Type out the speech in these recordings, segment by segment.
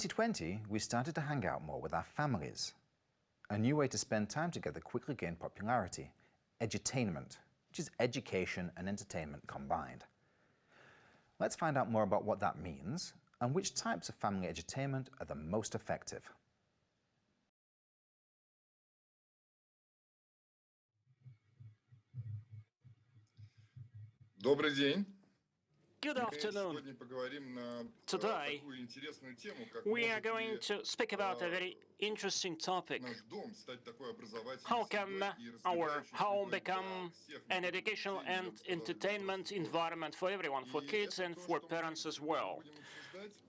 2020, we started to hang out more with our families. A new way to spend time together quickly gained popularity: edutainment, which is education and entertainment combined. Let's find out more about what that means and which types of family edutainment are the most effective. Добрый день. Good afternoon. Today, we are going to speak about a very interesting topic. How can our home become an educational and entertainment environment for everyone, for kids and for parents as well?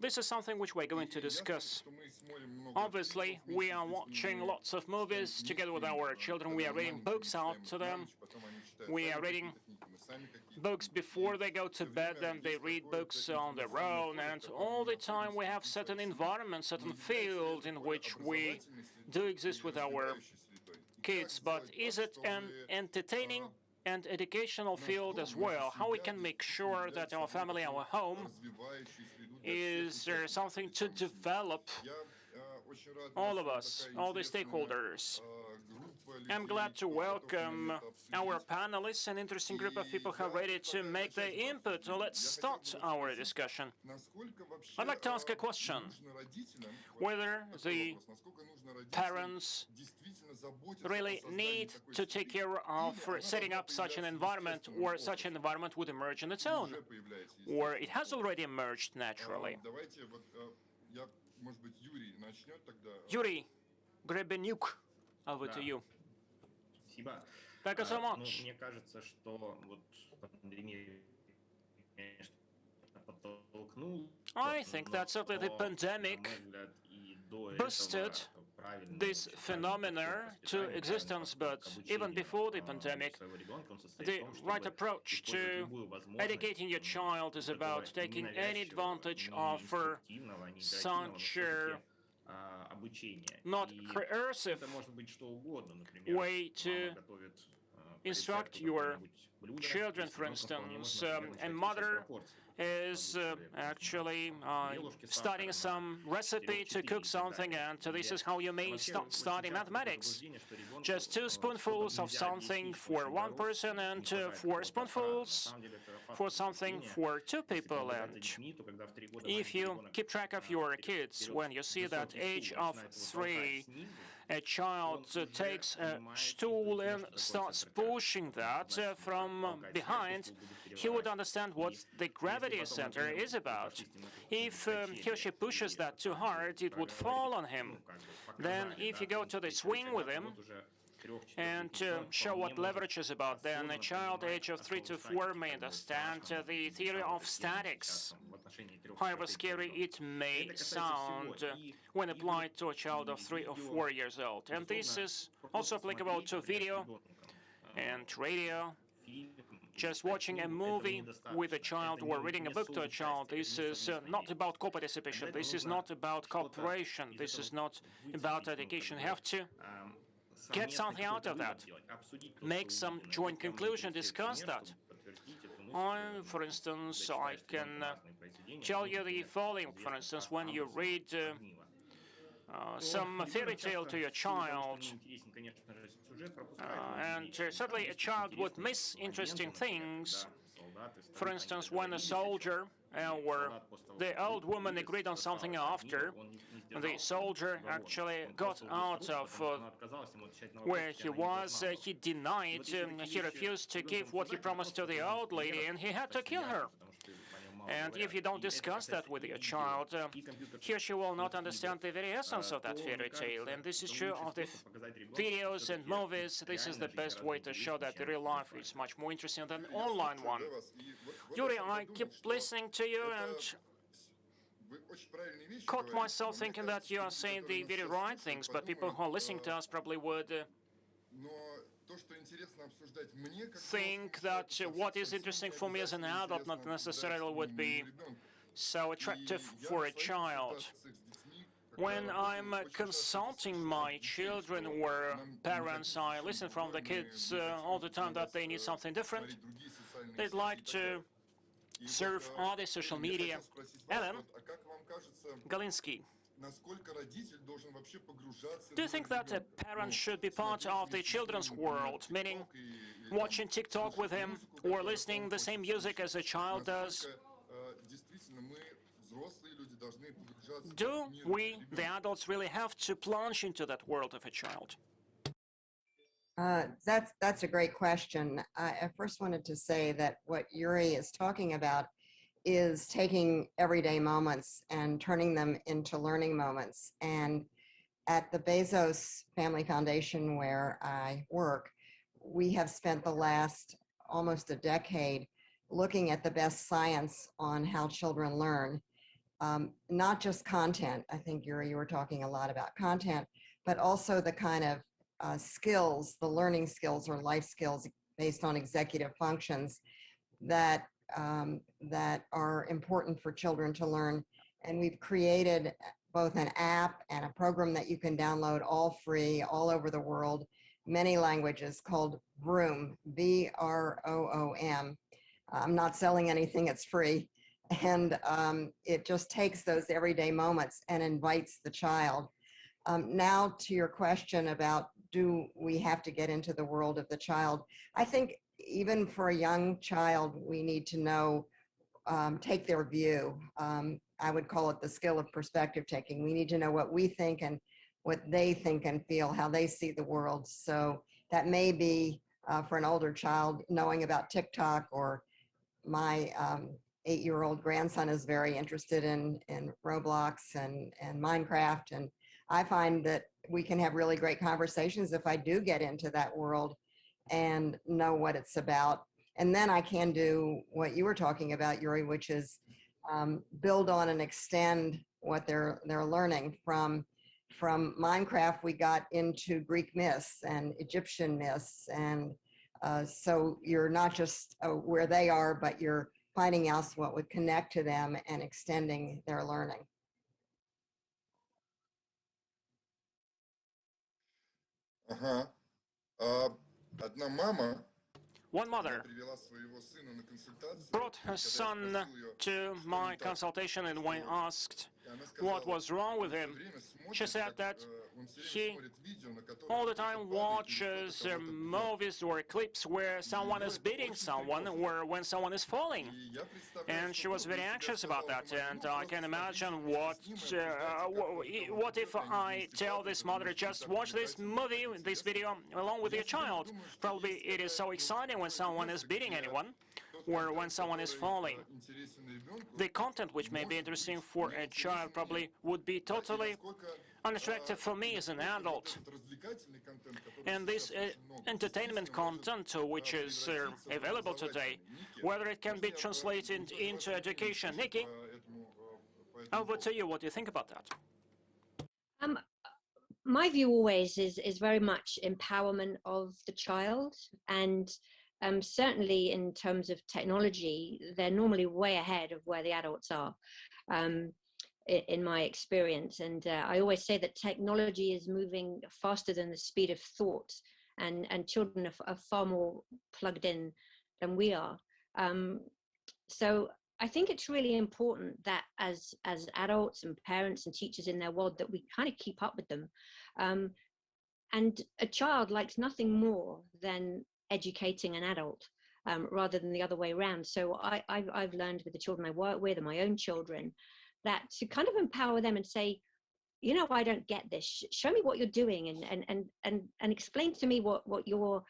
This is something which we're going to discuss. Obviously, we are watching lots of movies together with our children. We are reading books out to them. We are reading books before they go to bed, and they read books on their own, and all the time we have certain environment, certain field in which we do exist with our kids. But is it an entertaining and educational field as well? How we can make sure that our family, our home, is something to develop all of us, all the stakeholders. I'm glad to welcome our panelists, an interesting group of people who are ready to make their input. So let's start our discussion. I'd like to ask a question: whether the parents really need to take care of setting up such an environment, or such an environment would emerge on its own, or it has already emerged naturally. Yuri Grebenyuk, over to you. Thank you so much. I think that certainly the pandemic boosted this phenomena to existence, but even before the pandemic, the right approach to educating your child is about taking any advantage of such not coercive way to instruct your children. For instance, a mother is actually studying some recipe to cook something, and this is how you may start studying mathematics. Just 2 spoonfuls of something for one person, and 4 spoonfuls for something for 2 people. And if you keep track of your kids, when you see that age of 3, a child takes a stool and starts pushing that from behind, he would understand what the gravity center is about. If he or she pushes that too hard, it would fall on him. Then if you go to the swing with him and show what leverage is about, then a child age of 3 to 4 may understand the theory of statics, however scary it may sound when applied to a child of 3 or 4 years old. And this is also applicable to video and radio. Just watching a movie with a child or reading a book to a child, this is not about co-participation, this is not about cooperation, this is not about education. You have to get something out of that, make some joint conclusion, discuss that. For instance, I can tell you the following. For instance, when you read some fairy tale to your child, and certainly a child would miss interesting things. For instance, when a soldier or the old woman agreed on something after, the soldier actually got out of where he was, he denied, he refused to give what he promised to the old lady, and he had to kill her. And if you don't discuss that with your child, he or she will not understand the very essence of that fairy tale. And this is true of the videos and movies. This is the best way to show that the real life is much more interesting than the online one. Yuri, I keep listening to you and caught myself thinking that you are saying the very right things, but people who are listening to us probably would think that what is interesting for me as an adult not necessarily would be so attractive for a child. When I'm consulting my children or parents, I listen from the kids all the time that they need something different. They'd like to surf other social media. Ellen Galinsky, Do you think that a parent should be part of the children's world, meaning watching TikTok with him or listening the same music as a child does? Do we, the adults, really have to plunge into that world of a child? That's a great question. I first wanted to say that what Yuri is talking about is taking everyday moments and turning them into learning moments. And at the Bezos Family Foundation, where I work, we have spent the last almost a decade looking at the best science on how children learn. Not just content. I think, Yuri, you were talking a lot about content, but also the kind of skills, the learning skills or life skills based on executive functions that that are important for children to learn. And we've created both an app and a program that you can download all free all over the world, many languages, called Vroom, V-R-O-O-M. I'm not selling anything, it's free. And it just takes those everyday moments and invites the child. Now to your question about, do we have to get into the world of the child? I think even for a young child, we need to know, take their view. I would call it the skill of perspective taking. We need to know what we think and what they think and feel, how they see the world. So that may be for an older child knowing about TikTok, or my 8-year-old grandson is very interested in Roblox and Minecraft. And I find that we can have really great conversations if I do get into that world and know what it's about. And then I can do what you were talking about, Yuri, which is build on and extend what they're learning. From Minecraft, we got into Greek myths and Egyptian myths. And so you're not just where they are, but you're finding out what would connect to them and extending their learning. Одна мама One mother brought her son to my consultation, and when asked what was wrong with him, she said that he all the time watches movies or clips where someone is beating someone or when someone is falling. And she was very anxious about that. And I can imagine what if I tell this mother, just watch this movie, this video along with your child. Probably it is so exciting when someone is beating anyone or when someone is falling. The content which may be interesting for a child probably would be totally unattractive for me as an adult. And this entertainment content which is available today, whether it can be translated into education. Nikki, over to you. What do you think about that? My view always is very much empowerment of the child, and certainly in terms of technology, they're normally way ahead of where the adults are, in my experience. And I always say that technology is moving faster than the speed of thought, and children are far more plugged in than we are. So I think it's really important that as adults and parents and teachers in their world, that we kind of keep up with them. And a child likes nothing more than educating an adult, rather than the other way around. So I've learned with the children I work with and my own children that to kind of empower them and say, you know, I don't get this. Show me what you're doing and explain to me what you're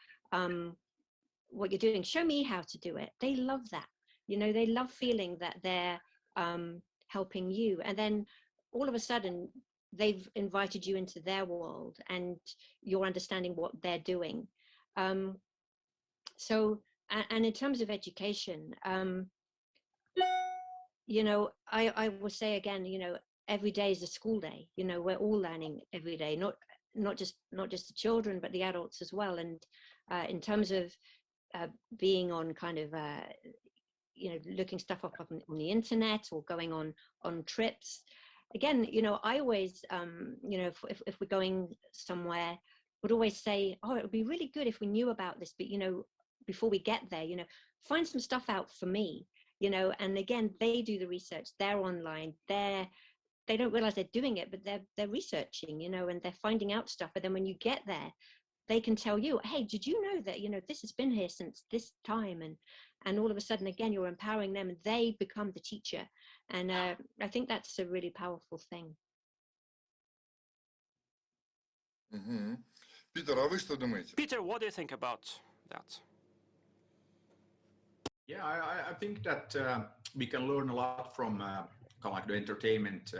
doing. Show me how to do it. They love that. You know, they love feeling that they're helping you. And then all of a sudden, they've invited you into their world and you're understanding what they're doing. So, and in terms of education, you know, I will say again, you know, every day is a school day. You know, we're all learning every day, not just the children, but the adults as well. And in terms of being on kind of you know, looking stuff up on the internet or going on trips. Again, you know, I always, you know, if we're going somewhere, would always say, oh, it would be really good if we knew about this, but, you know, before we get there, you know, find some stuff out for me, you know. And again, they do the research, they're online, they're they don't realize they're doing it, but they're researching, you know, and they're finding out stuff. And then when you get there, they can tell you, hey, did you know that, you know, this has been here since this time? And all of a sudden, again, you're empowering them and they become the teacher. And I think that's a really powerful thing. Питер, а вы что думаете? Peter, what do you think about that? Yeah, I think that we can learn a lot from kind of like the entertainment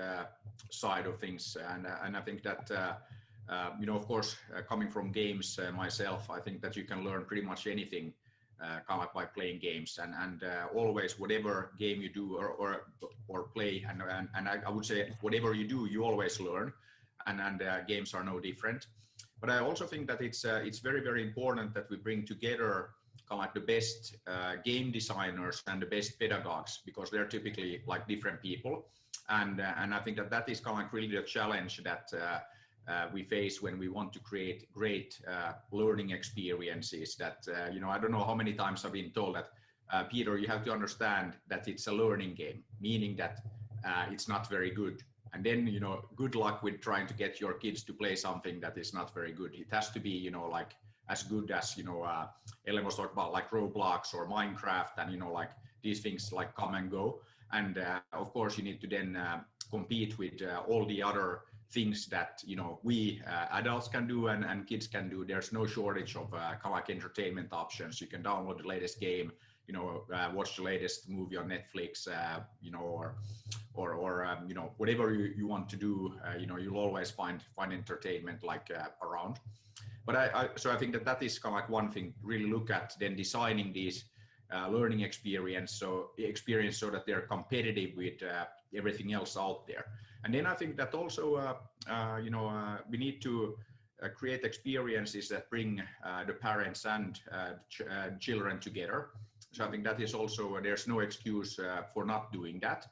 side of things, and I think that you know, of course, coming from games myself, I think that you can learn pretty much anything kind of like by playing games, and always whatever game you do or play, and I would say whatever you do, you always learn, and games are no different. But I also think that it's very, very important that we bring together kind of like the best game designers and the best pedagogues, because they're typically like different people, and I think that that is kind of like really the challenge that we face when we want to create great learning experiences. That you know, I don't know how many times I've been told that Peter, you have to understand that it's a learning game, meaning that it's not very good. And then, you know, good luck with trying to get your kids to play something that is not very good. It has to be, you know, like as good as, you know, Ellen was talking about like Roblox or Minecraft, and, you know, like these things like come and go. And of course, you need to then compete with all the other things that, you know, we adults can do and kids can do. There's no shortage of kind of like entertainment options. You can download the latest game, you know, watch the latest movie on Netflix, you know, or you know, whatever you want to do, you know, you'll always find entertainment like around. But so I think that that is kind of like one thing. Really look at then designing these learning experience so that they're competitive with everything else out there. And then I think that also you know, we need to create experiences that bring the parents and children together. So I think that is also, there's no excuse for not doing that.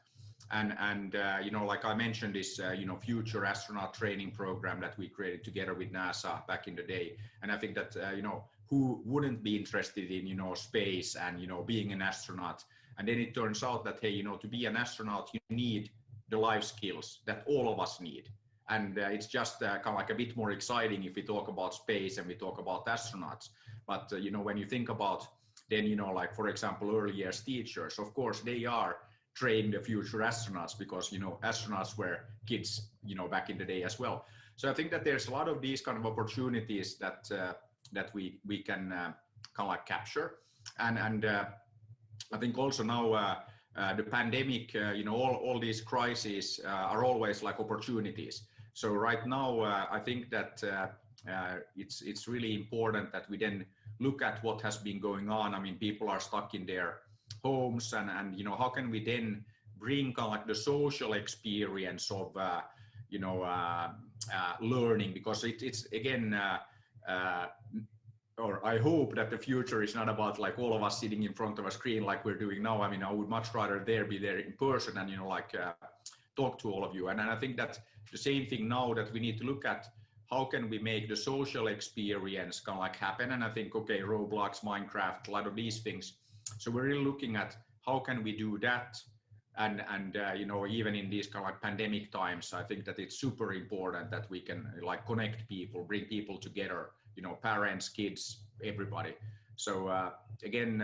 And you know, like I mentioned, this you know, future astronaut training program that we created together with NASA back in the day. And I think that you know, who wouldn't be interested in, you know, space and, you know, being an astronaut? And then it turns out that, hey, you know, to be an astronaut, you need the life skills that all of us need. And it's just kind of like a bit more exciting if we talk about space and we talk about astronauts. But you know, when you think about then, you know, like for example, early years teachers, of course, they are train the future astronauts, because, you know, astronauts were kids, you know, back in the day as well. So I think that there's a lot of these kind of opportunities that that we can kind of like capture, and I think also now the pandemic, you know, all these crises are always like opportunities. So right now I think that it's really important that we then look at what has been going on. I mean, people are stuck in their homes, and you know, how can we then bring kind of like the social experience of you know, learning, because it's again or I hope that the future is not about like all of us sitting in front of a screen like we're doing now. I mean, I would much rather be there in person and, you know, like talk to all of you. And I think that the same thing now, that we need to look at how can we make the social experience kind of like happen. And I think, okay, Roblox, Minecraft, a lot of these things. So we're really looking at how can we do that. And you know, even in these kind of like pandemic times, I think that it's super important that we can like connect people, bring people together, you know, parents, kids, everybody. So again,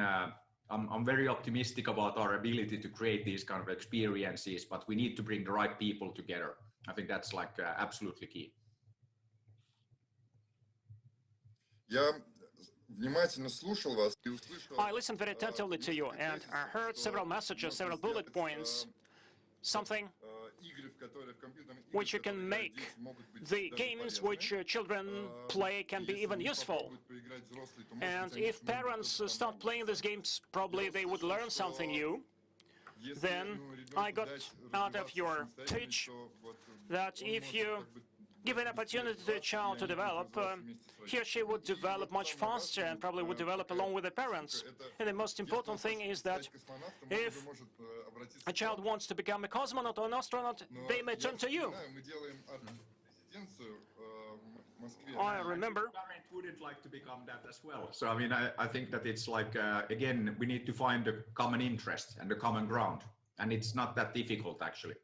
I'm very optimistic about our ability to create these kind of experiences, but we need to bring the right people together. I think that's like absolutely key. I listened very attentively to you, and I heard several messages, several bullet points, something which you can make the games which children play can be even useful. And if parents start playing these games, probably they would learn something new. Then I got out of your pitch that if you give an opportunity to a child to develop, he or she would develop much faster and probably would develop along with the parents. And the most important thing is that if a child wants to become a cosmonaut or an astronaut, they may turn to you. I remember. Parent wouldn't like to become that as well. So I mean, I think that it's like, again, we need to find a common interest and a common ground. And it's not that difficult, actually.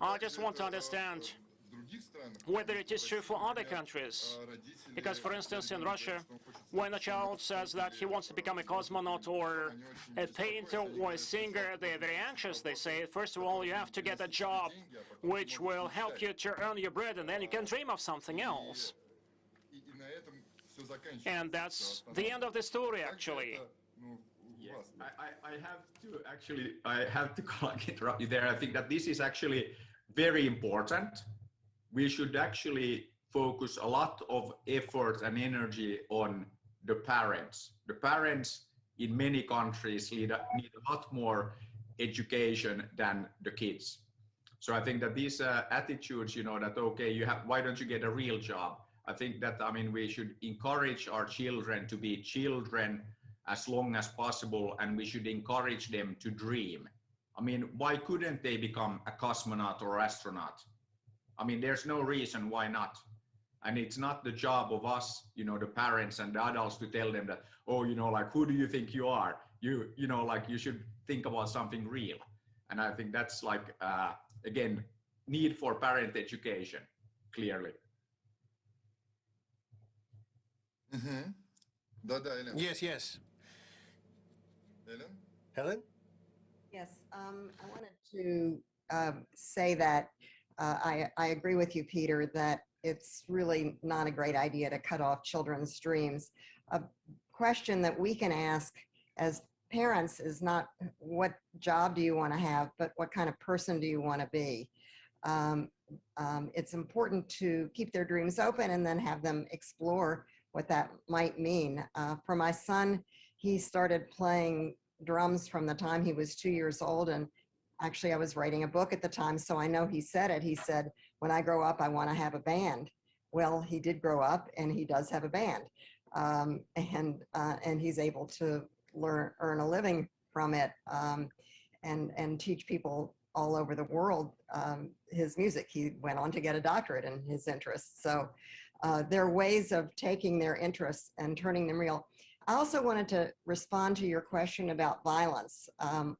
I just want to understand whether it is true for other countries. Because, for instance, in Russia, when a child says that he wants to become a cosmonaut or a painter or a singer, they're very anxious. They say, first of all, you have to get a job which will help you to earn your bread, and then you can dream of something else. And that's the end of the story, actually. Yes, I have to interrupt you there. I think that this is actually very important. We should actually focus a lot of effort and energy on the parents. The parents in many countries need a lot more education than the kids. So I think that these attitudes, that, okay, why don't you get a real job? I think that, we should encourage our children to be children as long as possible, and we should encourage them to dream. Why couldn't they become a cosmonaut or astronaut? There's no reason why not. And it's not the job of us, the parents and the adults, to tell them that, oh, who do you think you are? You should think about something real. And I think that's again, need for parent education, clearly. Helen. Yes. Helen? Yes, I wanted to say that I agree with you, Peter, that it's really not a great idea to cut off children's dreams. A question that we can ask as parents is not what job do you want to have, but what kind of person do you want to be? It's important to keep their dreams open and then have them explore what that might mean. For my son, he started playing drums from the time he was 2 years old, and actually I was writing a book at the time, so I know he said it. He said, when I grow up, I want to have a band. Well, he did grow up and he does have a band, and he's able to earn a living from it, and teach people all over the world his music. He went on to get a doctorate in his interests. So there are ways of taking their interests and turning them real. I also wanted to respond to your question about violence.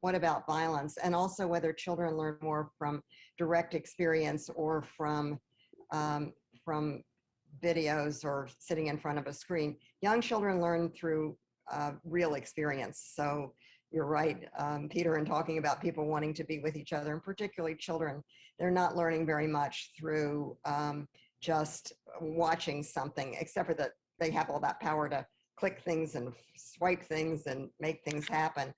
What about violence? And also whether children learn more from direct experience or from videos or sitting in front of a screen. Young children learn through real experience. So you're right, Peter, in talking about people wanting to be with each other, and particularly children. They're not learning very much through just watching something, except for that they have all that power to click things and swipe things and make things happen.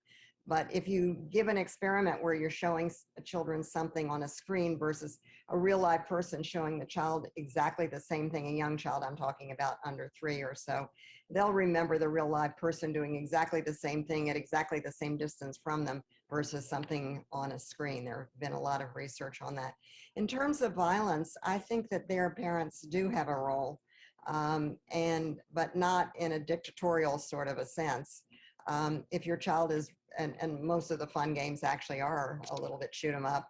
But if you give an experiment where you're showing children something on a screen versus a real live person showing the child exactly the same thing, a young child I'm talking about under 3 or so, they'll remember the real live person doing exactly the same thing at exactly the same distance from them versus something on a screen. There have been a lot of research on that. In terms of violence, I think that their parents do have a role, but not in a dictatorial sort of a sense. If your child is, and most of the fun games actually are a little bit shoot 'em up,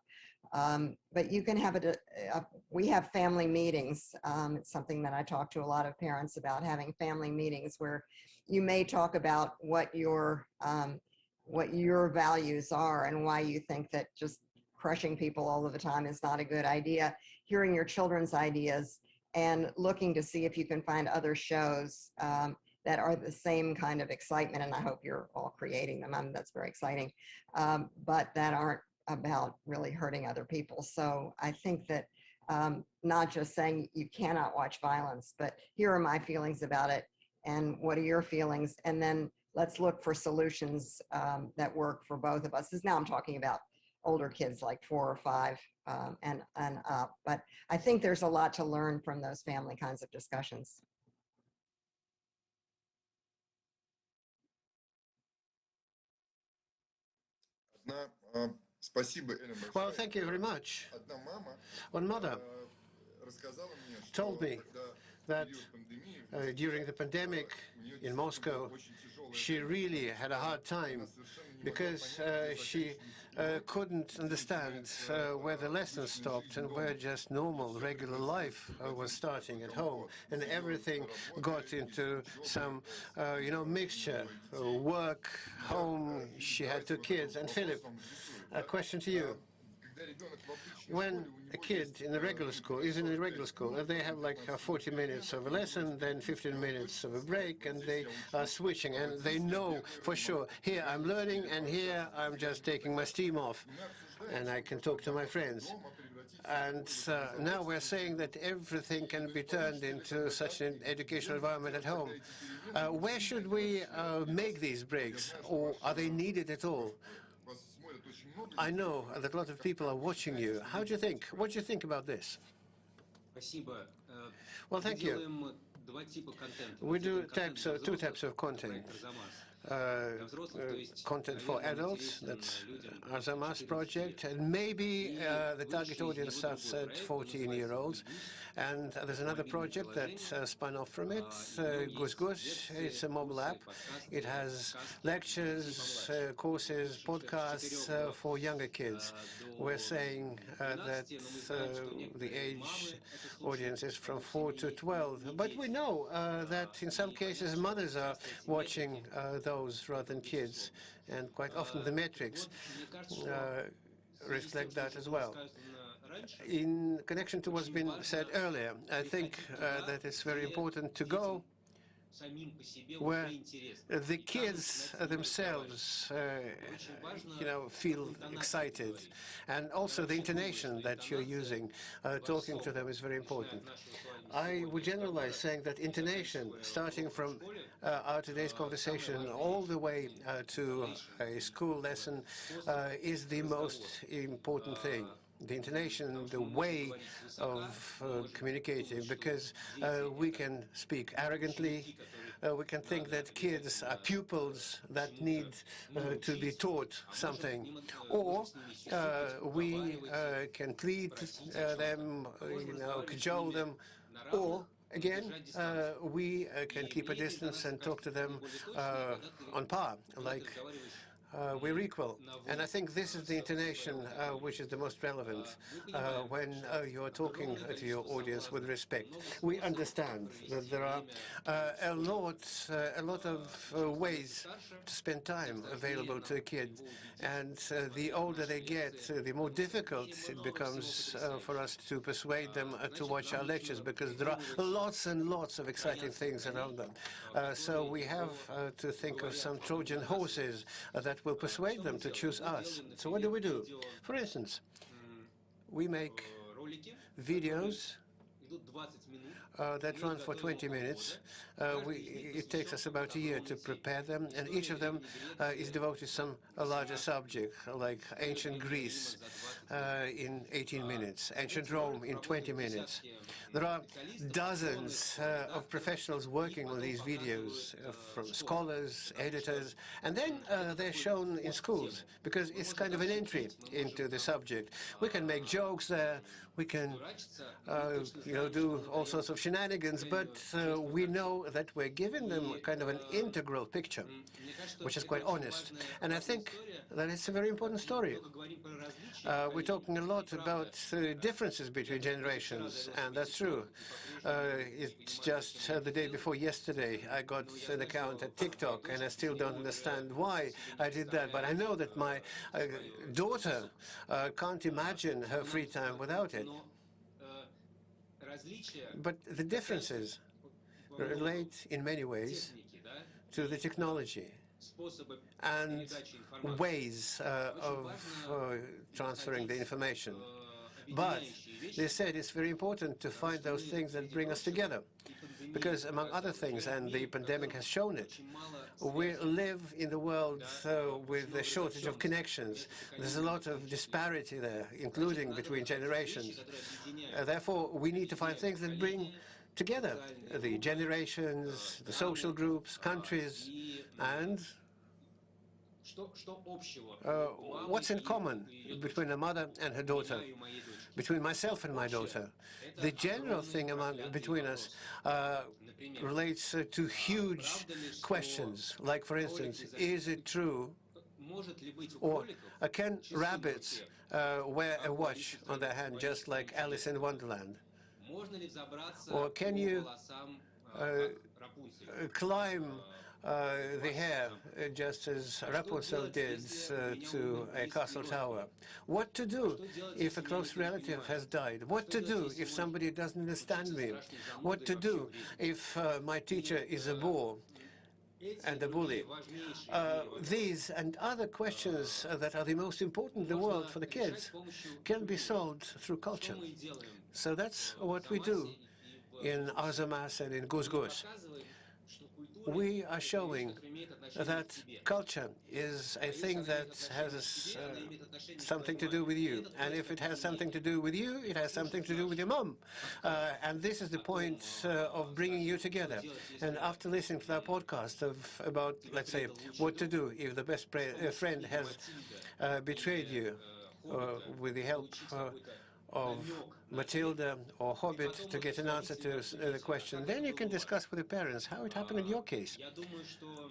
but you can have we have family meetings. It's something that I talk to a lot of parents about, having family meetings where you may talk about what your values are and why you think that just crushing people all of the time is not a good idea, hearing your children's ideas and looking to see if you can find other shows that are the same kind of excitement, and I hope you're all creating them. That's very exciting, but that aren't about really hurting other people. So I think that not just saying you cannot watch violence, but here are my feelings about it, and what are your feelings, and then let's look for solutions that work for both of us. Now I'm talking about older kids like 4 or 5 and up, but I think there's a lot to learn from those family kinds of discussions. Well, thank you very much. One mother told me that during the pandemic in Moscow, she really had a hard time because she couldn't understand where the lessons stopped and where just normal, regular life was starting at home. And everything got into some, mixture. Work, home, she had 2 kids. And Philip, a question to you. When a kid in a regular school is in a regular school, they have like 40 minutes of a lesson, then 15 minutes of a break, and they are switching, and they know for sure, here I'm learning, and here I'm just taking my steam off, and I can talk to my friends. And now we're saying that everything can be turned into such an educational environment at home. Where should we make these breaks, or are they needed at all? I know that a lot of people are watching you. How do you think? What do you think about this? Well, thank you. We do two types of content. Content for adults, that's Arzamas project, and maybe the target audience starts at 14-year-olds. And there's another project that spun off from it, Gus Gus. It's a mobile app. It has lectures, courses, podcasts for younger kids. We're saying that the age audience is from 4 to 12. But we know that in some cases mothers are watching those rather than kids, and quite often the metrics reflect that as well. In connection to what's been said earlier, I think that it's very important to go where the kids themselves, feel excited, and also the intonation that you're using, talking to them is very important. I would generalize saying that intonation, starting from our today's conversation all the way to a school lesson, is the most important thing. The intonation, the way of communicating, because we can speak arrogantly, we can think that kids are pupils that need to be taught something, or we can plead them, cajole them, or again, we can keep a distance and talk to them on par, like we're equal. And I think this is the intonation which is the most relevant when you're talking to your audience with respect. We understand that there are a lot of ways to spend time available to a kid, and the older they get, the more difficult it becomes for us to persuade them to watch our lectures, because there are lots and lots of exciting things around them. So we have to think of some Trojan horses that will persuade them to choose us. So what do? For instance, we make videos that run for 20 minutes. It takes us about a year to prepare them, and each of them is devoted to some larger subject, like ancient Greece in 18 minutes, ancient Rome in 20 minutes. There are dozens of professionals working on these videos, from scholars, editors, and then they're shown in schools, because it's kind of an entry into the subject. We can make jokes there, we can do all sorts of shenanigans, but we know that we're giving them kind of an integral picture, which is quite honest. And I think that it's a very important story. We're talking a lot about differences between generations, and that's true. It's just the day before yesterday I got an account at TikTok, and I still don't understand why I did that, but I know that my daughter can't imagine her free time without it. But the differences relate in many ways to the technology and ways of transferring the information. But they said it's very important to find those things that bring us together, because among other things, and the pandemic has shown it, we live in the world with a shortage of connections. There's a lot of disparity there, including between generations. Therefore, we need to find things that bring together the generations, the social groups, countries, and what's in common between a mother and her daughter, between myself and my daughter. The general thing between us relates to huge questions, like, for instance, is it true, or can rabbits wear a watch on their hand just like Alice in Wonderland? Or can you climb the hair, just as Rapunzel did to a castle tower. What to do if a close relative has died? What to do if somebody doesn't understand me? What to do if my teacher is a bore and a bully? These and other questions that are the most important in the world for the kids can be solved through culture. So that's what we do in Arzamas and in Guz. We are showing that culture is a thing that has something to do with you. And if it has something to do with you, it has something to do with your mom. And this is the point of bringing you together. And after listening to our podcast about, let's say, what to do if the best friend has betrayed you with the help of Matilda or Hobbit to get an answer to the question, then you can discuss with the parents how it happened in your case.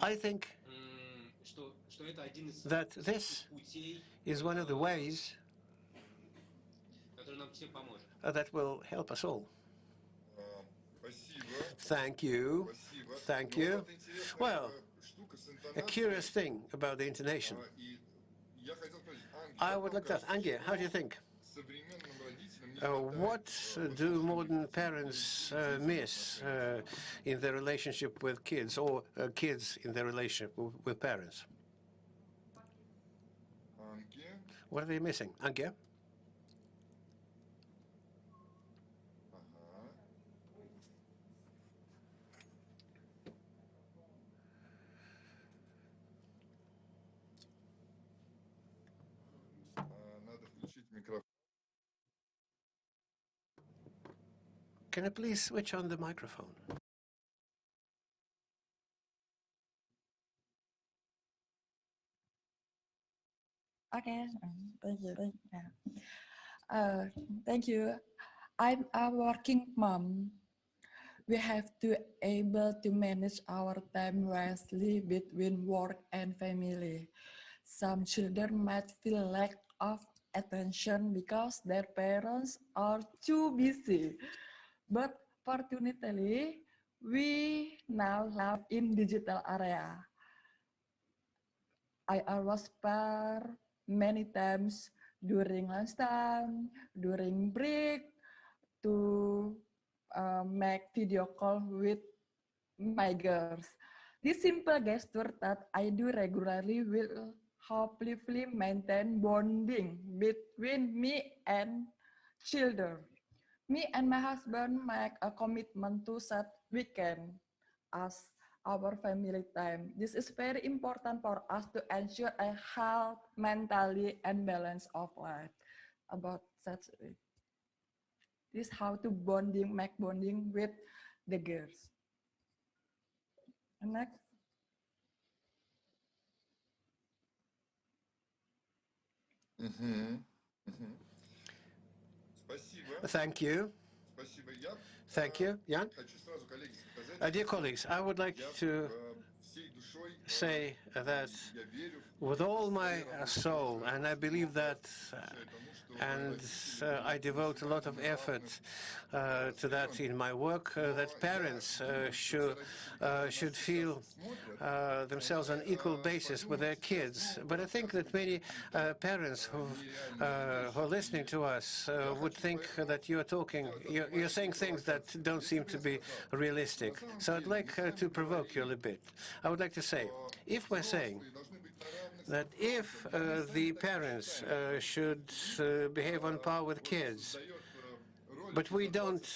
I think that this is one of the ways that will help us all. Thank you. Thank you. Well, a curious thing about the intonation. I would like to ask, Angie, how do you think? What do modern parents miss in their relationship with kids, or kids in their relationship with parents? What are they missing? Angie? Can I please switch on the microphone? Okay, thank you. I'm a working mom. We have to able to manage our time wisely between work and family. Some children might feel lack of attention because their parents are too busy. But fortunately, we now live in digital area. I always spare many times during lunchtime, during break, to make video call with my girls. This simple gesture that I do regularly will hopefully maintain bonding between me and children. Me and my husband make a commitment to set weekend as our family time. This is very important for us to ensure a health, mentally, and balance of life. About such, this how to make bonding with the girls. And next. Thank you. Thank you. Jan? Dear colleagues, I would like to say that with all my soul, and I believe that, and I devote a lot of effort to that in my work, that parents should feel themselves on equal basis with their kids. But I think that many parents who are listening to us would think that you're saying things that don't seem to be realistic. So I'd like to provoke you a little bit. I would like to say, if we're saying that if the parents should behave on par with kids, but we don't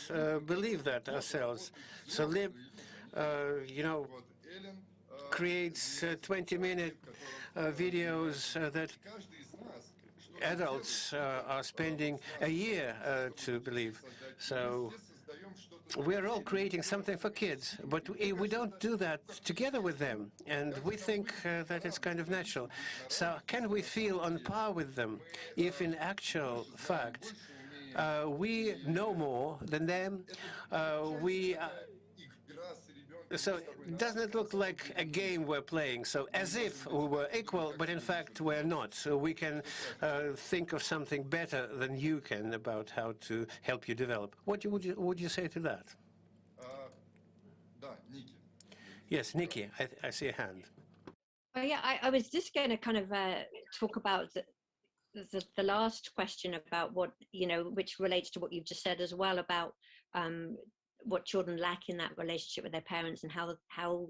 believe that ourselves, so Lib, creates 20-minute videos that adults are spending a year to believe. So we're all creating something for kids, but we don't do that together with them, and we think that it's kind of natural. So can we feel on par with them if in actual fact we know more than them? So doesn't it look like a game we're playing? So as if we were equal, but in fact we're not. So we can think of something better than you can about how to help you develop. What would you say to that? Yes, Nikki, I see a hand. Oh, yeah, I was just going to kind of talk about the last question about what, which relates to what you've just said as well about what children lack in that relationship with their parents and how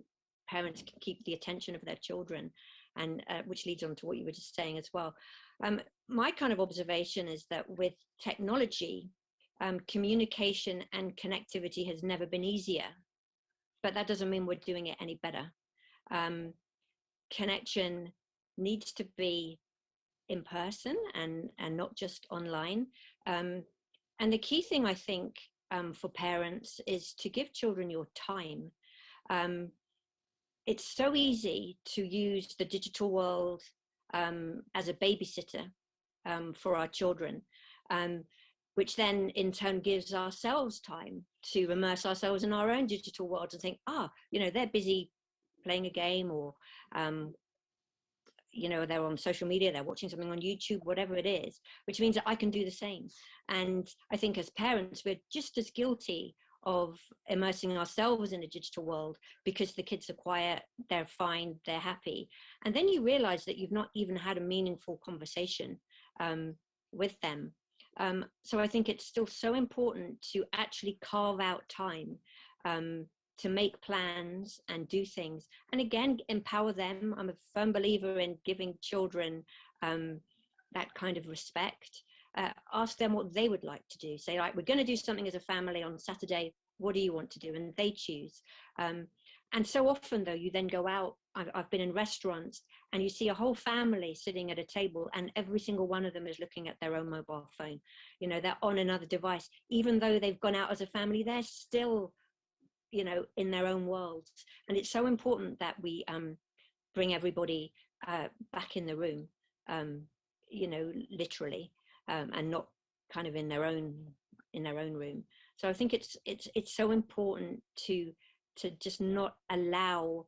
parents can keep the attention of their children, and which leads on to what you were just saying as well. My kind of observation is that with technology, communication and connectivity has never been easier, but that doesn't mean we're doing it any better. Connection needs to be in person and not just online. And the key thing, I think, for parents is to give children your time. It's so easy to use the digital world as a babysitter for our children, which then in turn gives ourselves time to immerse ourselves in our own digital world and think, they're busy playing a game, or they're on social media, they're watching something on YouTube, whatever it is, which means that I can do the same. And I think as parents, we're just as guilty of immersing ourselves in a digital world because the kids are quiet, they're fine, they're happy. And then you realize that you've not even had a meaningful conversation with them. So I think it's still so important to actually carve out time to make plans and do things, and again, empower them. I'm a firm believer in giving children that kind of respect. Ask them what they would like to do. Say, right, we're going to do something as a family on Saturday. What do you want to do? And they choose. And so often, though, you then go out. I've been in restaurants and you see a whole family sitting at a table and every single one of them is looking at their own mobile phone. They're on another device. Even though they've gone out as a family, they're still in their own worlds. And it's so important that we bring everybody back in the room, literally, and not kind of in their own room. So I think it's so important to just not allow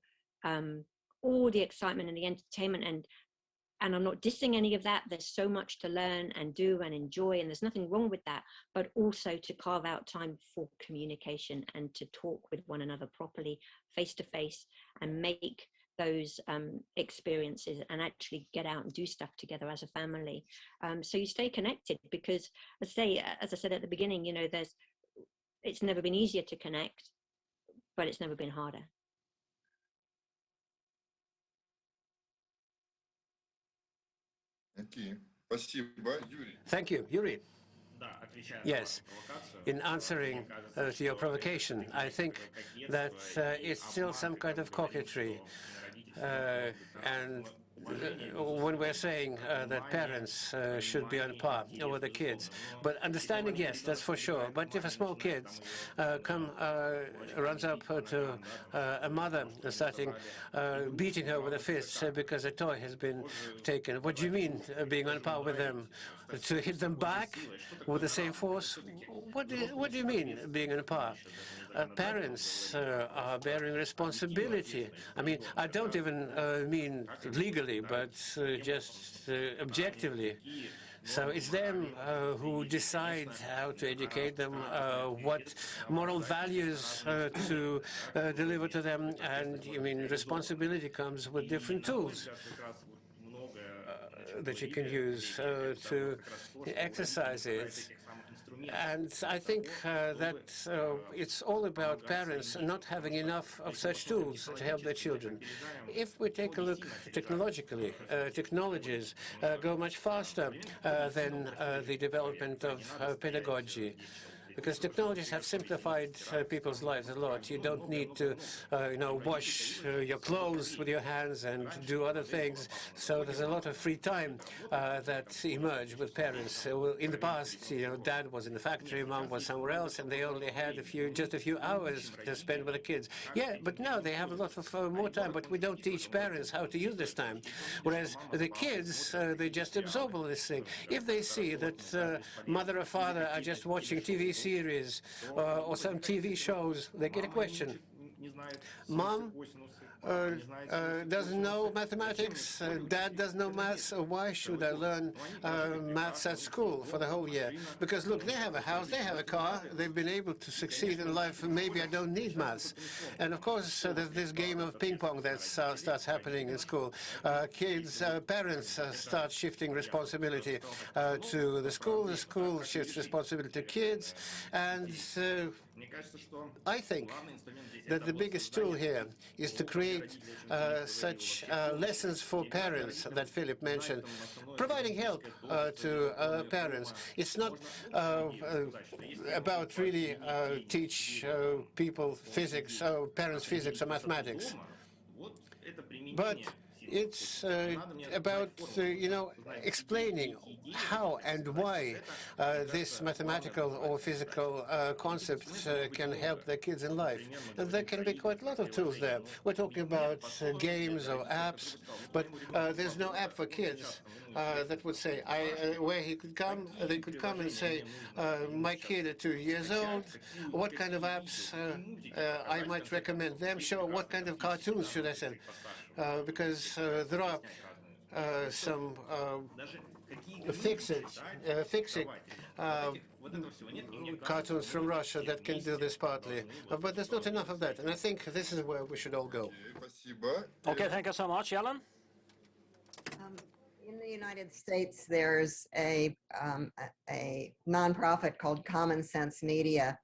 all the excitement and the entertainment, and I'm not dissing any of that. There's so much to learn and do and enjoy, and there's nothing wrong with that, but also to carve out time for communication and to talk with one another properly, face to face, and make those experiences and actually get out and do stuff together as a family. So you stay connected, because as I said at the beginning, it's never been easier to connect, but it's never been harder. Thank you, Yuri. Yes, in answering to your provocation, I think that it's still some kind of coquetry. And when we're saying that parents should be on par with the kids, but understanding, yes, that's for sure. But if a small kid runs up to a mother starting beating her with a fist because a toy has been taken, what do you mean being on par with them? To hit them back with the same force? What do you mean being on par? Parents are bearing responsibility. I mean, I don't even mean legally, but just objectively. So it's them who decide how to educate them, what moral values to deliver to them, and I mean, responsibility comes with different tools that you can use to exercise it. And I think that it's all about parents not having enough of such tools to help their children. If we take a look technologically, technologies go much faster than the development of pedagogy, because technologies have simplified people's lives a lot. You don't need to, wash your clothes with your hands and do other things. So there's a lot of free time that emerged with parents. So in the past, dad was in the factory, mom was somewhere else, and they only had just a few hours to spend with the kids. Yeah, but now they have a lot of more time, but we don't teach parents how to use this time. Whereas the kids, they just absorb all this thing. If they see that mother or father are just watching TV series or some TV shows, they get a question. Mom, doesn't know mathematics, dad doesn't know maths, why should I learn maths at school for the whole year? Because look, they have a house, they have a car, they've been able to succeed in life, maybe I don't need maths. And of course, there's this game of ping pong that starts happening in school. Parents start shifting responsibility to the school shifts responsibility to kids, and I think that the biggest tool here is to create such lessons for parents that Philip mentioned, providing help to parents. It's not about really teach people physics, parents physics or mathematics, but it's about, explaining how and why this mathematical or physical concepts can help the kids in life. And there can be quite a lot of tools there. We're talking about games or apps, but there's no app for kids that would say, where they could come and say, my kid at 2 years old, what kind of apps I might recommend them, show what kind of cartoons should I send. Because there are some fix-it cartoons from Russia that can do this partly, but there's not enough of that, and I think this is where we should all go. Okay, thank you so much, Alan. In the United States, there's a nonprofit called Common Sense Media,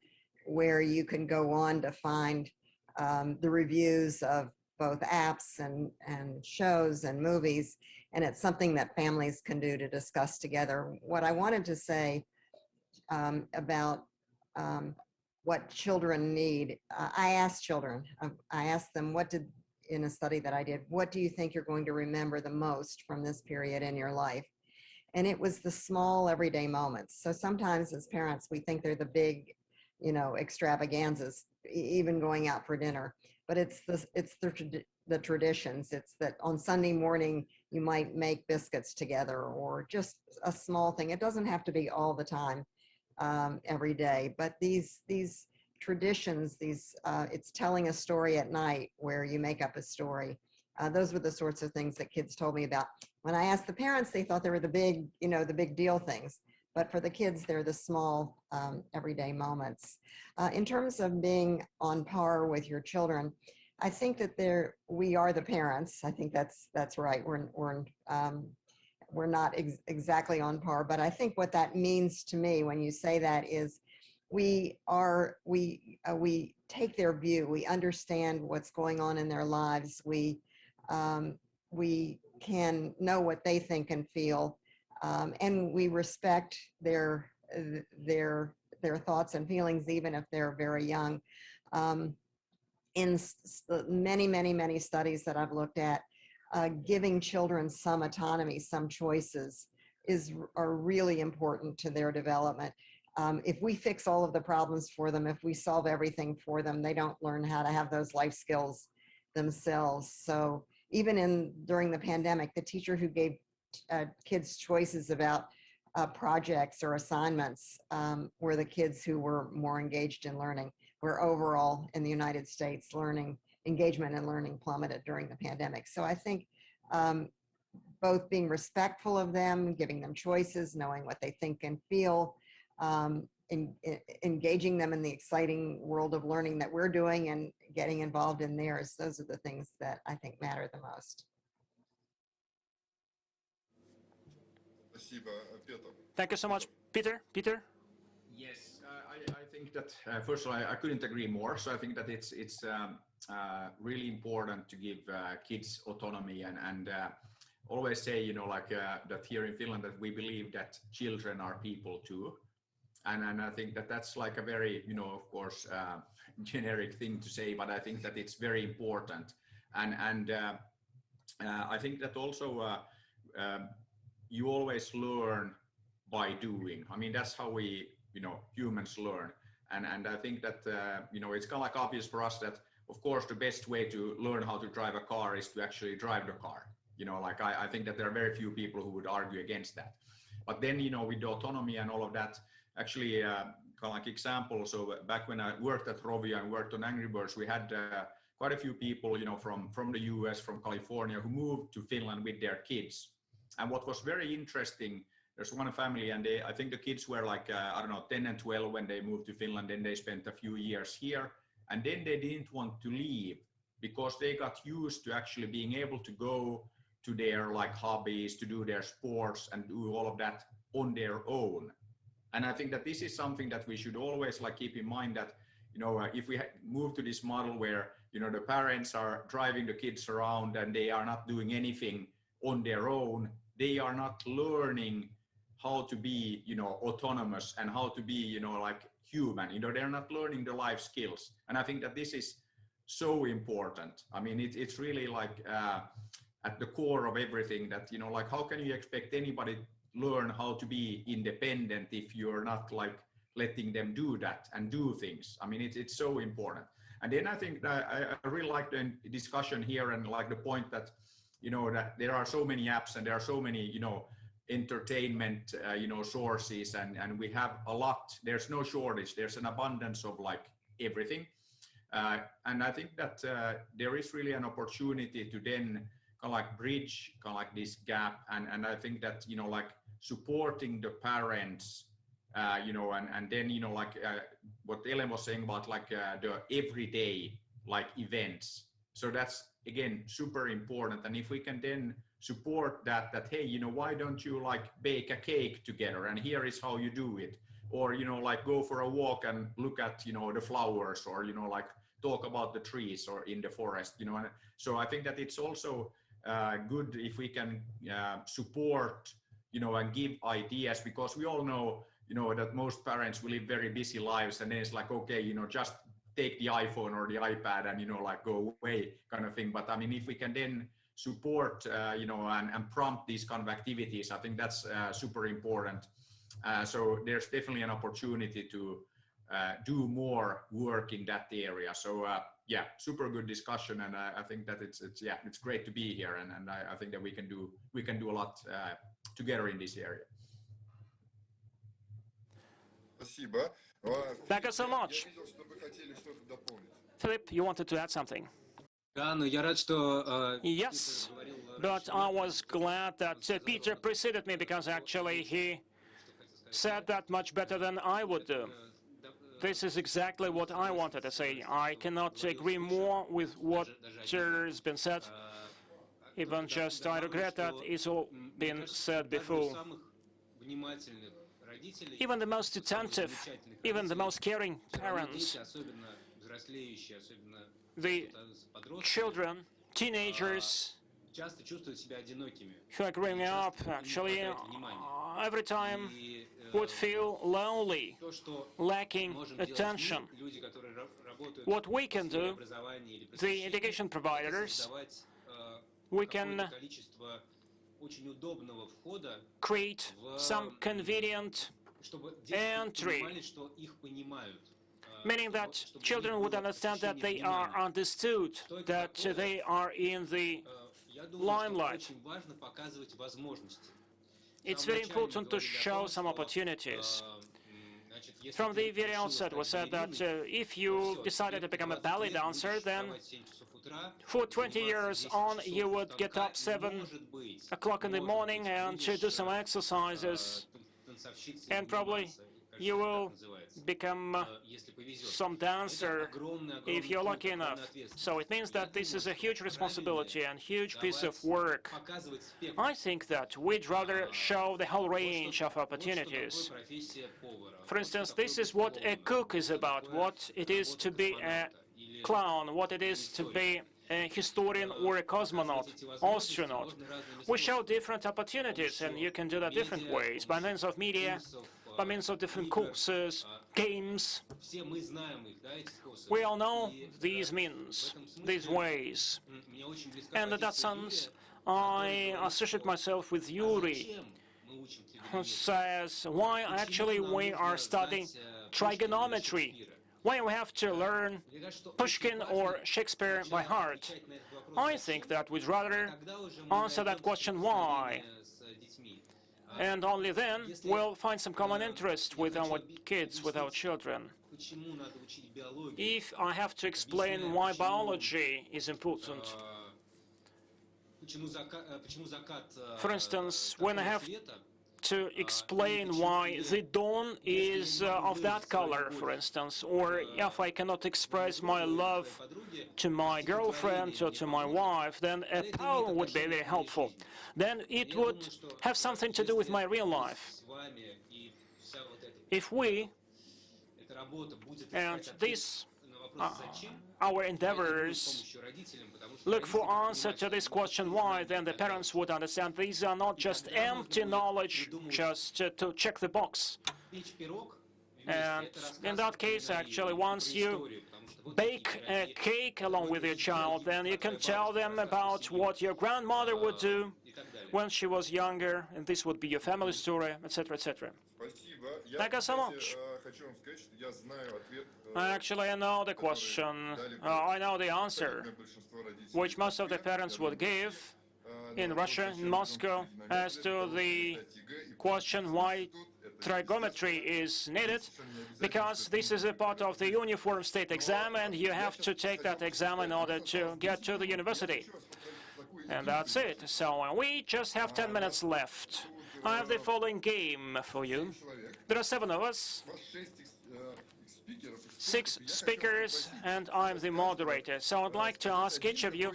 where you can go on to find the reviews of both apps and shows and movies, and it's something that families can do to discuss together. What I wanted to say about what children need, I asked children, I asked them, in a study that I did, what do you think you're going to remember the most from this period in your life? And it was the small everyday moments. So sometimes as parents, we think they're the big, extravaganzas, even going out for dinner. But it's the traditions. It's that on Sunday morning, you might make biscuits together, or just a small thing. It doesn't have to be all the time, every day. But these traditions, it's telling a story at night where you make up a story. Those were the sorts of things that kids told me about. When I asked the parents, they thought they were the big deal things. But for the kids, they're the small everyday moments. In terms of being on par with your children, I think that we are the parents. I think that's right. We're not exactly on par, but I think what that means to me when you say that is we take their view. We understand what's going on in their lives. We can know what they think and feel. And we respect their thoughts and feelings, even if they're very young. In many studies that I've looked at, giving children some autonomy, some choices are really important to their development. If we fix all of the problems for them, if we solve everything for them, they don't learn how to have those life skills themselves. So even during the pandemic, the teacher who gave kids choices about projects or assignments were the kids who were more engaged in learning, where overall in the United States, engagement and learning plummeted during the pandemic. So I think both being respectful of them, giving them choices, knowing what they think and feel, engaging them in the exciting world of learning that we're doing and getting involved in theirs, those are the things that I think matter the most. Thank you so much, Peter. Peter? Yes, I think that, first of all, I couldn't agree more. So I think that it's really important to give kids autonomy and always say, that here in Finland, that we believe that children are people too. And I think that that's like a very, of course, generic thing to say, but I think that it's very important. And I think that also you always learn by doing. I mean, that's how we, humans learn. And I think that, it's kind of like obvious for us that, of course, the best way to learn how to drive a car is to actually drive the car. I think that there are very few people who would argue against that. But then, with the autonomy and all of that, actually, kind of like example. So back when I worked at Rovio and worked on Angry Birds, we had quite a few people, from the US, from California, who moved to Finland with their kids. And what was very interesting, there's one family, and I think the kids were like, I don't know, 10 and 12 when they moved to Finland. Then they spent a few years here, and then they didn't want to leave because they got used to actually being able to go to their like hobbies, to do their sports and do all of that on their own. And I think that this is something that we should always like keep in mind, that if we move to this model where the parents are driving the kids around and they are not doing anything on their own, they are not learning how to be autonomous and how to be like human. They're not learning the life skills. And I think that this is so important. I mean, it's really like at the core of everything, that like how can you expect anybody learn how to be independent if you're not like letting them do that and do things. I mean, it's so important. And then I think that I really like the discussion here, and like the point that that there are so many apps and there are so many entertainment sources, and we have a lot. There's no shortage. There's an abundance of like everything, and I think that there is really an opportunity to then kind of like bridge kind of like this gap, and I think that like supporting the parents, and then like what Ellen was saying about like the everyday like events. So that's again super important. And if we can then support that hey, why don't you like bake a cake together, and here is how you do it, or like go for a walk and look at the flowers, or like talk about the trees or in the forest, and so I think that it's also good if we can support and give ideas, because we all know that most parents will live very busy lives, and then it's like, okay, just take the iPhone or the iPad and like go away kind of thing. But I mean, if we can then support and prompt these kind of activities, I think that's super important. So there's definitely an opportunity to do more work in that area. So yeah, super good discussion, and I think that it's great to be here, and I think that we can do a lot together in this area. Thank you so much. Philip, you wanted to add something? Yes, but I was glad that Peter preceded me, because actually he said that much better than I would do. This is exactly what I wanted to say. I cannot agree more with what has been said. Even just I regret that it's all been said before. Even the most attentive, even the most caring parents, the children, teenagers who are growing up, actually, every time would feel lonely, lacking attention. What we can do, the education providers, we can create some convenient entry, meaning that children would understand that they are understood, that they are in the limelight. It's very important to show some opportunities. From the very outset, we said that if you decided to become a ballet dancer, then for 20 years on, you would get up 7 o'clock in the morning and do some exercises, and probably you will become some dancer if you're lucky enough. So it means that this is a huge responsibility and huge piece of work. I think that we'd rather show the whole range of opportunities. For instance, this is what a cook is about, what it is to be a clown, what it is to be a historian or a cosmonaut, astronaut. We show different opportunities, and you can do that different ways, by means of media, by means of different courses, games. We all know these means, these ways. And in that sense, I associate myself with Yuri, who says, why actually we are studying trigonometry? Why we have to learn Pushkin or Shakespeare by heart? I think that we'd rather answer that question, why? And only then we'll find some common interest with our kids, with our children. if I have to explain why biology is important, for instance, when I have to explain why the dawn is of that color, for instance, or if I cannot express my love to my girlfriend or to my wife, then a poem would be very helpful. Then it would have something to do with my real life. If we, and this, our endeavors, look for answer to this question why, then the parents would understand these are not just empty knowledge, just to check the box. And in that case, actually, once you bake a cake along with your child, then you can tell them about what your grandmother would do when she was younger, and this would be your family story, etc., etc. Thank you so much. Actually, I know the question. I know the answer, which most of the parents would give in Russia, in Moscow, as to the question why trigonometry is needed, because this is a part of the uniform state exam, and you have to take that exam in order to get to the university. And that's it. So we just have 10 minutes left. I have the following game for you. There are 7 of us, 6 speakers, and I'm the moderator. So I'd like to ask each of you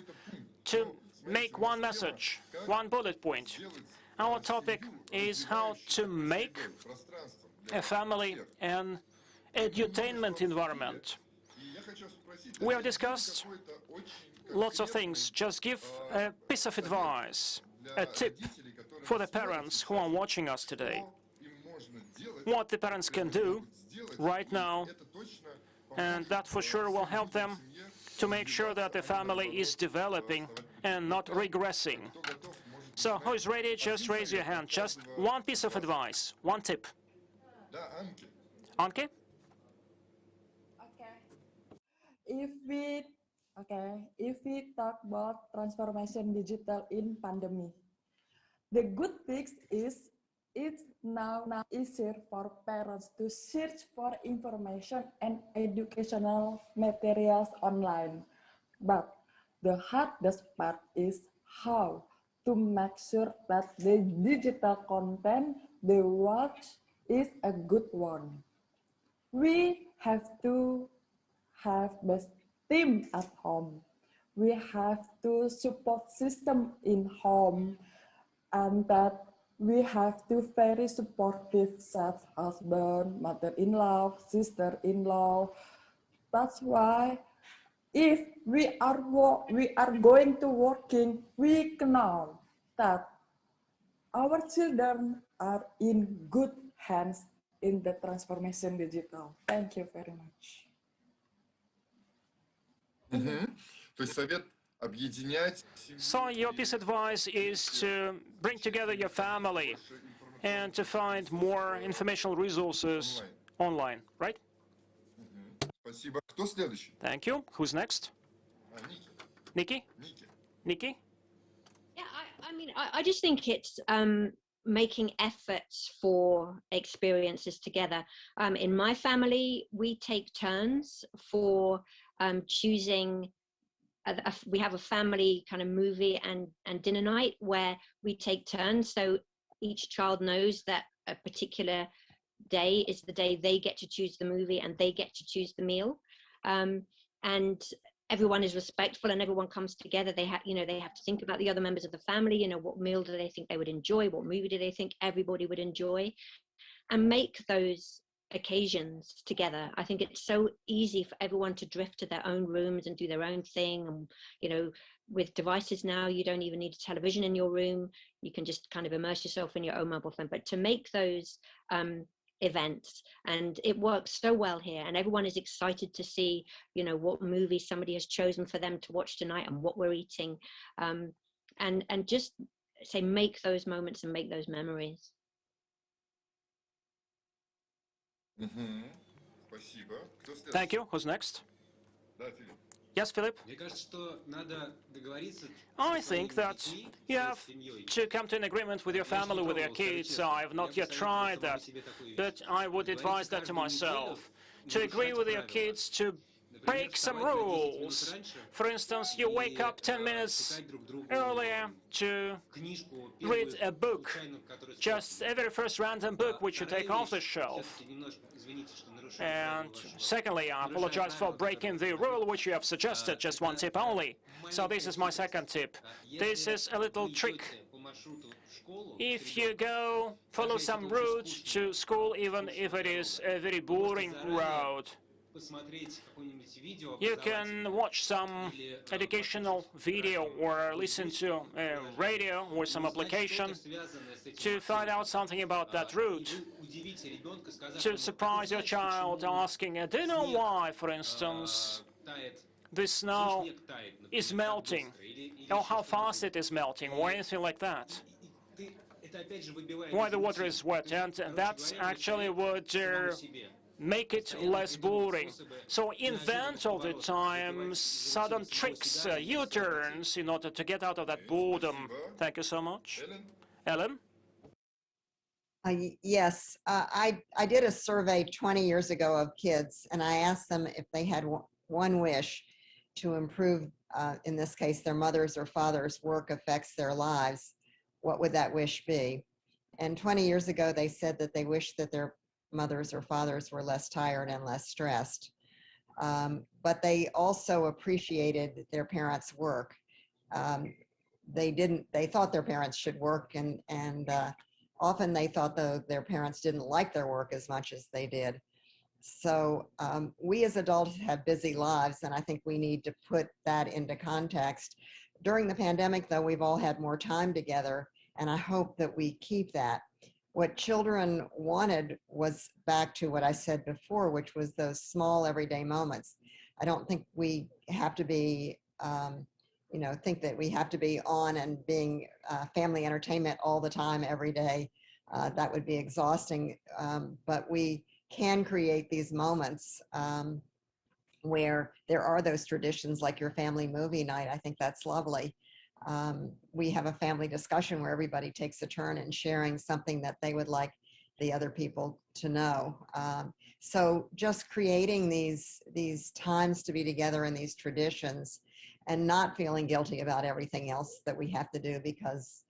to make one message, one bullet point. Our topic is how to make a family an edutainment environment. We have discussed lots of things. Just give a piece of advice, a tip for the parents who are watching us today. What the parents can do right now, and that for sure will help them to make sure that the family is developing and not regressing. So who is ready? Just raise your hand. Just one piece of advice, one tip. Anke? If we talk about transformation digital in pandemic, the good thing is it's now easier for parents to search for information and educational materials online. But the hardest part is how to make sure that the digital content they watch is a good one. We have to have the team at home. We have to support system in home, and that we have to very supportive such husband, mother-in-law, sister-in-law. That's why if we are going to working, we know that our children are in good hands in the transformation digital. Thank you very much. So your piece of advice is to bring together your family and to find more informational resources online, right? Thank you. Who's next? Nikki? Nikki? Yeah, I just think it's making efforts for experiences together. In my family, we take turns for choosing. We have a family kind of movie and dinner night where we take turns. So each child knows that a particular day is the day they get to choose the movie and they get to choose the meal. And everyone is respectful and everyone comes together. They have to think about the other members of the family. What meal do they think they would enjoy? What movie do they think everybody would enjoy? And make those occasions together. I think it's so easy for everyone to drift to their own rooms and do their own thing. And with devices now, you don't even need a television in your room. You can just kind of immerse yourself in your own mobile phone. But to make those events, and it works so well here, and everyone is excited to see what movie somebody has chosen for them to watch tonight and what we're eating, and just say make those moments and make those memories. Thank you. Who's next? Yes, Philip? I think that you have to come to an agreement with your family, with your kids. I have not yet tried that, but I would advise that to myself. to agree with your kids to break some rules. For instance, you wake up 10 minutes earlier to read a book, just a very first random book which you take off the shelf. And secondly, I apologize for breaking the rule which you have suggested, just one tip only. So this is my second tip. This is a little trick. If you go follow some route to school, even if it is a very boring road, you can watch some educational video or listen to radio or some application to find out something about that route, to surprise your child asking, do you know why, for instance, the snow is melting, or how fast it is melting, or anything like that? Why the water is wet, and that actually would make it less boring. So invent all the time sudden tricks, U-turns, in order to get out of that boredom. Thank you so much. Ellen? Yes, I did a survey 20 years ago of kids, and I asked them if they had one wish to improve, in this case, their mother's or father's work affects their lives, what would that wish be? And 20 years ago, they said that they wished that their mothers or fathers were less tired and less stressed. But they also appreciated their parents' work. They thought their parents should work, and often they thought their parents didn't like their work as much as they did. So we as adults have busy lives, and I think we need to put that into context. During the pandemic, though, we've all had more time together, and I hope that we keep that. What children wanted was back to what I said before, which was those small everyday moments. I don't think we have to be, think that we have to be on and being family entertainment all the time, every day. That would be exhausting, but we can create these moments where there are those traditions like your family movie night. I think that's lovely. We have a family discussion where everybody takes a turn in sharing something that they would like the other people to know. So just creating these times to be together in these traditions and not feeling guilty about everything else that we have to do, because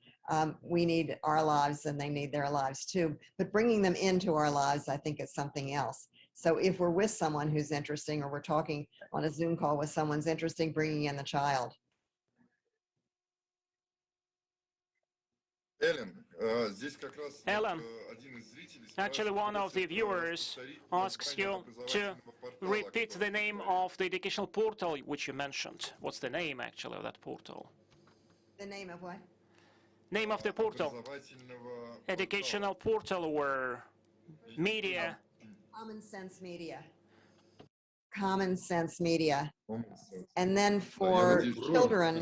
we need our lives and they need their lives too. But bringing them into our lives, I think, is something else. So if we're with someone who's interesting, or we're talking on a Zoom call with someone's interesting, bringing in the child. Ellen, actually one of the viewers asks you to repeat the name of the educational portal which you mentioned. What's the name actually of that portal? The name of what? Name of the portal. Educational portal or media. Common Sense Media. Common Sense Media. And then for children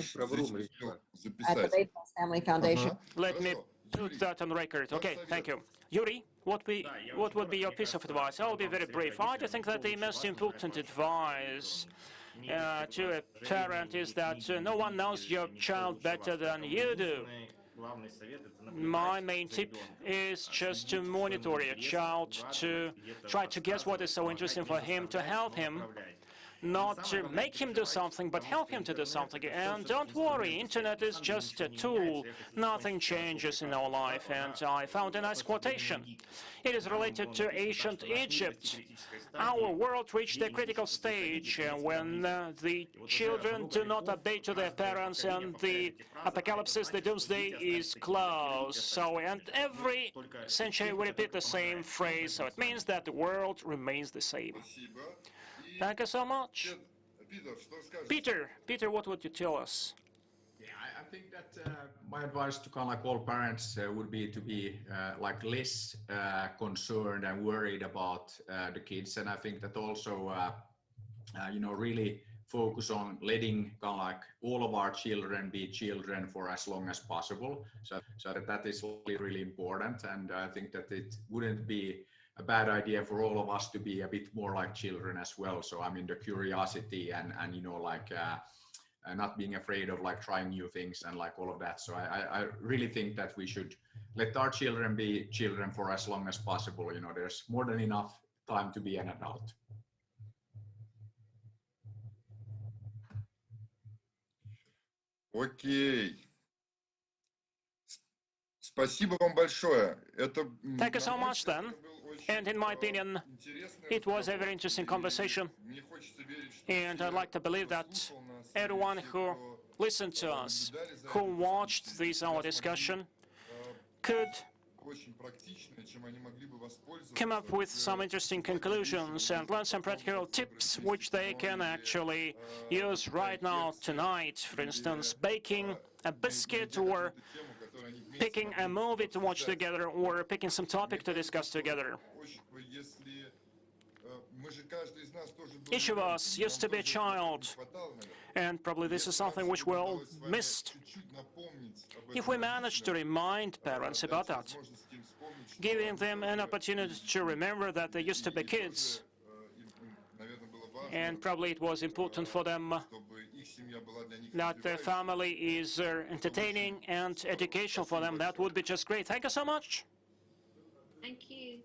at the Baseball Family Foundation. Let me put that on record. Okay, thank you. Yuri, what would be your piece of advice? I'll be very brief. I think that the most important advice to a parent is that no one knows your child better than you do. My main tip is just to monitor your child, to try to guess what is so interesting for him, to help him, not to make him do something, but help him to do something. And don't worry, internet is just a tool. Nothing changes in our life. And I found a nice quotation. It is related to ancient Egypt. Our world reached a critical stage when the children do not obey to their parents, and the apocalypse, the doomsday, is close. So, and every century we repeat the same phrase. So it means that the world remains the same. Thank you so much. Peter, what would you tell us? Yeah, I think that my advice to kind of like all parents would be to be like less concerned and worried about the kids, and I think that also really focus on letting kind of like all of our children be children for as long as possible. So that is really important, and I think that it wouldn't be a bad idea for all of us to be a bit more like children as well. So I mean, the curiosity and not being afraid of like trying new things and like all of that. So I really think that we should let our children be children for as long as possible. There's more than enough time to be an adult. Окей. Спасибо вам большое. Thank you so much then. And in my opinion, it was a very interesting conversation. And I'd like to believe that everyone who listened to us, who watched this our discussion, could come up with some interesting conclusions and learn some practical tips which they can actually use right now, tonight. For instance, baking a biscuit, or picking a movie to watch together, or picking some topic to discuss together. Each of us used to be a child, and probably this is something which we all missed. If we manage to remind parents about that, giving them an opportunity to remember that they used to be kids, and probably it was important for them that their family is entertaining and educational for them, that would be just great. Thank you so much. Thank you.